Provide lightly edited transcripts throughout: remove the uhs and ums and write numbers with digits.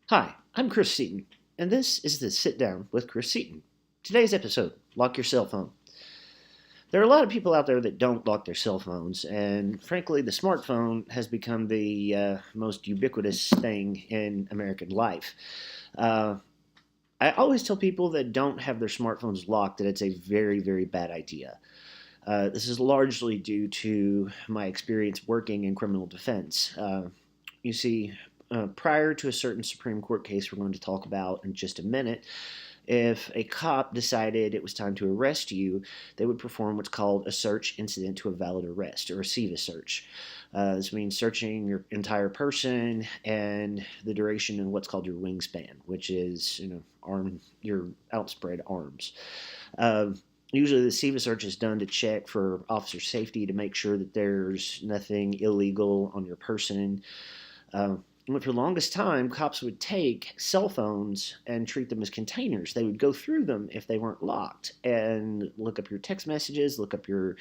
Hi, I'm Chris Seaton, and this is the Sit Down with Chris Seaton. Today's episode: Lock Your Cell Phone. There are a lot of people out there that don't lock their cell phones, and frankly, the smartphone has become the most ubiquitous thing in American life. Uh, I always tell people that don't have their smartphones locked that it's a very, very bad idea. This is largely due to my experience working in criminal defense. You see, prior to a certain Supreme Court case we're going to talk about in just a minute, if a cop decided it was time to arrest you, they would perform what's called a search incident to a valid arrest, or a SEVA search. This means searching your entire person and the duration and what's called your wingspan, which is your outspread arms. Uh, Usually, the SEVA search is done to check for officer safety to make sure that there's nothing illegal on your person. Uh, for the longest time, cops would take cell phones and treat them as containers. They would go through them if they weren't locked and look up your text messages, look up your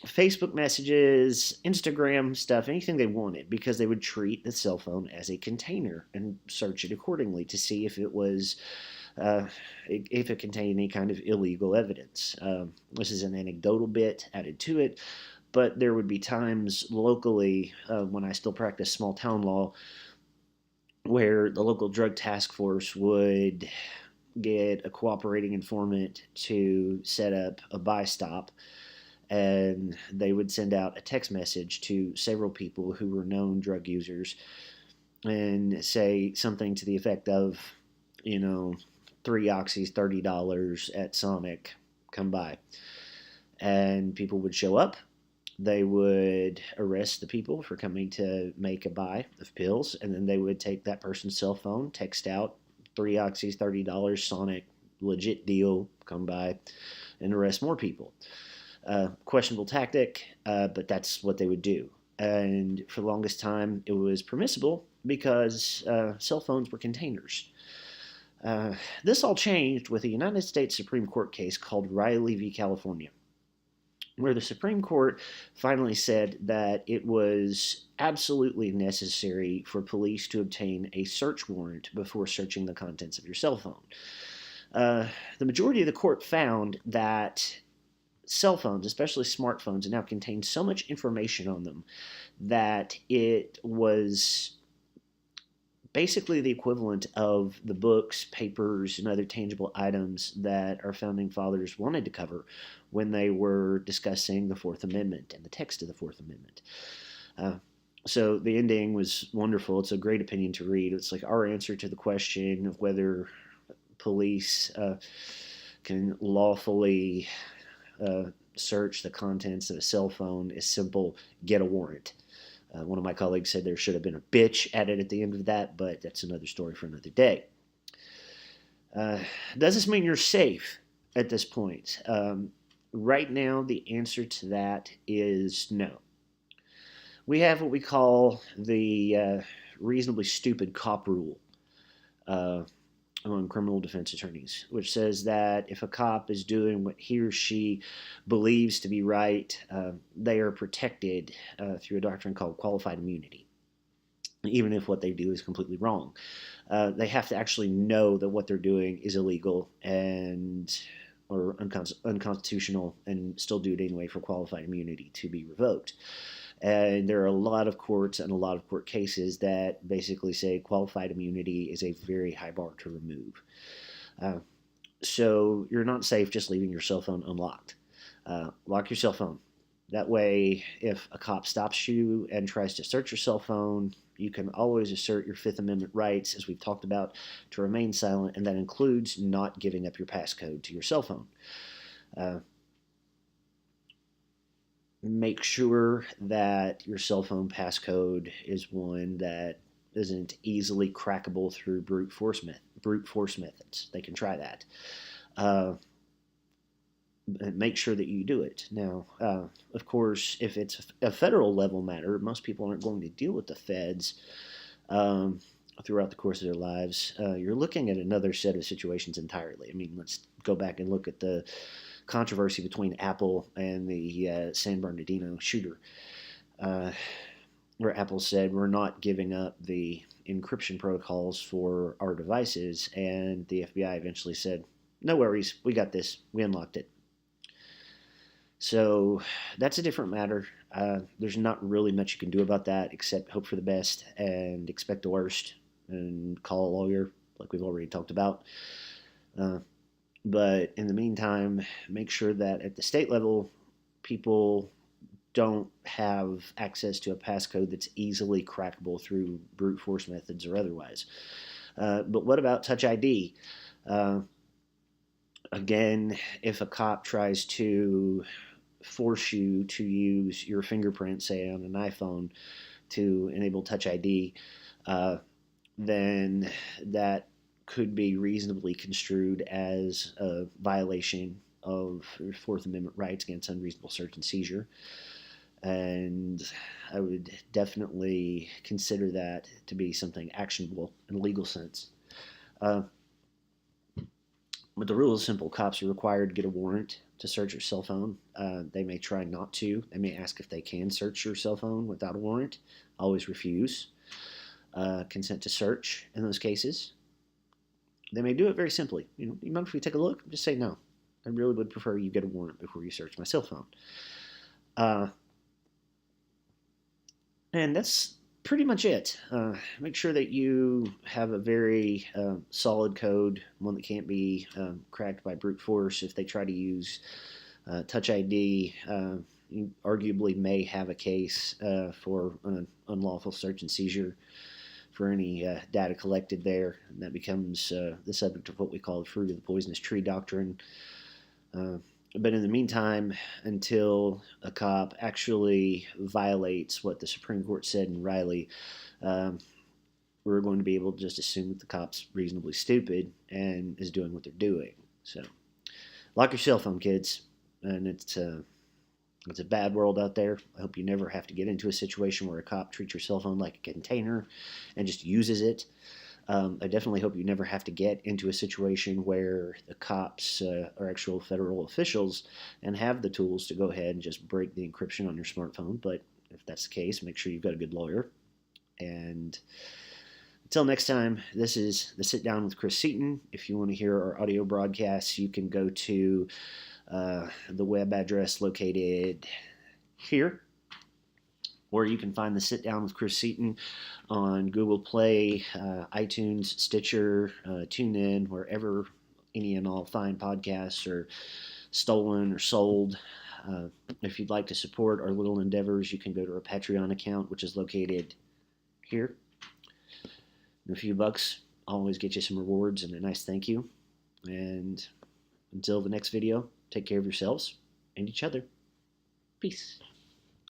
Facebook messages, Instagram stuff, anything they wanted, because they would treat the cell phone as a container and search it accordingly to see uh, if it contained any kind of illegal evidence. This is an anecdotal bit added to it, but there would be times locally when I still practice small town law where the local drug task force would get a cooperating informant to set up a buy stop, and they would send out a text message to several people who were known drug users and say something to the effect of, you know, three oxys, $30 at Sonic, come by. And people would show up. They would arrest the people for coming to make a buy of pills, and then they would take that person's cell phone, text out three oxys, $30, Sonic, legit deal, come by, and arrest more people. Questionable tactic, but that's what they would do. And for the longest time, it was permissible because cell phones were containers. This all changed with a United States Supreme Court case called Riley v. California, where the Supreme Court finally said that it was absolutely necessary for police to obtain a search warrant before searching the contents of your cell phone. Uh, the majority of the court found that cell phones, especially smartphones, now contain so much information on them that it was basically the equivalent of the books, papers, and other tangible items that our founding fathers wanted to cover when they were discussing the Fourth Amendment and the text of the Fourth Amendment. Uh, so the ending was wonderful. It's a great opinion to read. It's like our answer to the question of whether police can lawfully uh, search the contents of a cell phone is simple: get a warrant. One of my colleagues said there should have been a bitch added at the end of that, but that's another story for another day. Uh, does this mean you're safe at this point? Right now, the answer to that is no. We have what we call the reasonably stupid cop rule uh, among criminal defense attorneys, which says that if a cop is doing what he or she believes to be right, they are protected through a doctrine called qualified immunity, even if what they do is completely wrong. They have to actually know that what they're doing is illegal and or unconstitutional and still do it anyway for qualified immunity to be revoked. And there are a lot of courts and a lot of court cases that basically say qualified immunity is a very high bar to remove. Uh, so you're not safe just leaving your cell phone unlocked. Lock your cell phone. That way, if a cop stops you and tries to search your cell phone, you can always assert your Fifth Amendment rights, as we've talked about, to remain silent, and that includes not giving up your passcode to your cell phone. Uh, Make sure that your cell phone passcode is one that isn't easily crackable through brute force methods. They can try that. Uh, and make sure that you do it. Now, of course, if it's a federal level matter, most people aren't going to deal with the feds um, throughout the course of their lives. You're looking at another set of situations entirely. I mean, let's go back and look at the controversy between Apple and the San Bernardino shooter, uh, where Apple said we're not giving up the encryption protocols for our devices, and the FBI eventually said, no worries, we got this, we unlocked it. So that's a different matter. There's not really much you can do about that except hope for the best and expect the worst and call a lawyer, like we've already talked about. But in the meantime, make sure that at the state level, people don't have access to a passcode that's easily crackable through brute force methods or otherwise. But what about Touch ID? Again, if a cop tries to force you to use your fingerprint, say on an iPhone, to enable Touch ID, then that could be reasonably construed as a violation of Fourth Amendment rights against unreasonable search and seizure. And I would definitely consider that to be something actionable in a legal sense. But the rule is simple. Cops are required to get a warrant to search your cell phone. They may try not to. They may ask if they can search your cell phone without a warrant. Always refuse consent to search in those cases. They may do it very simply. You mind if we take a look? Just say no. I really would prefer you get a warrant before you search my cell phone. And that's pretty much it. Make sure that you have a very solid code, one that can't be cracked by brute force. If they try to use Touch ID, you arguably may have a case for an unlawful search and seizure for any data collected there. And that becomes the subject of what we call the fruit of the poisonous tree doctrine. But in the meantime, until a cop actually violates what the Supreme Court said in Riley, we're going to be able to just assume that the cop's reasonably stupid and is doing what they're doing. So, lock your cell phone, kids. And it's a bad world out there. I hope you never have to get into a situation where a cop treats your cell phone like a container and just uses it. I definitely hope you never have to get into a situation where the cops are actual federal officials and have the tools to go ahead and just break the encryption on your smartphone. But if that's the case, make sure you've got a good lawyer. And until next time, this is The Sit Down with Chris Seaton. If you want to hear our audio broadcasts, you can go to the web address located here, or you can find The Sit Down with Chris Seaton on Google Play, iTunes, Stitcher, TuneIn, wherever any and all fine podcasts are stolen or sold. If you'd like to support our little endeavors, you can go to our Patreon account, which is located here. And a few bucks always get you some rewards and a nice thank you. And until the next video, take care of yourselves and each other. Peace.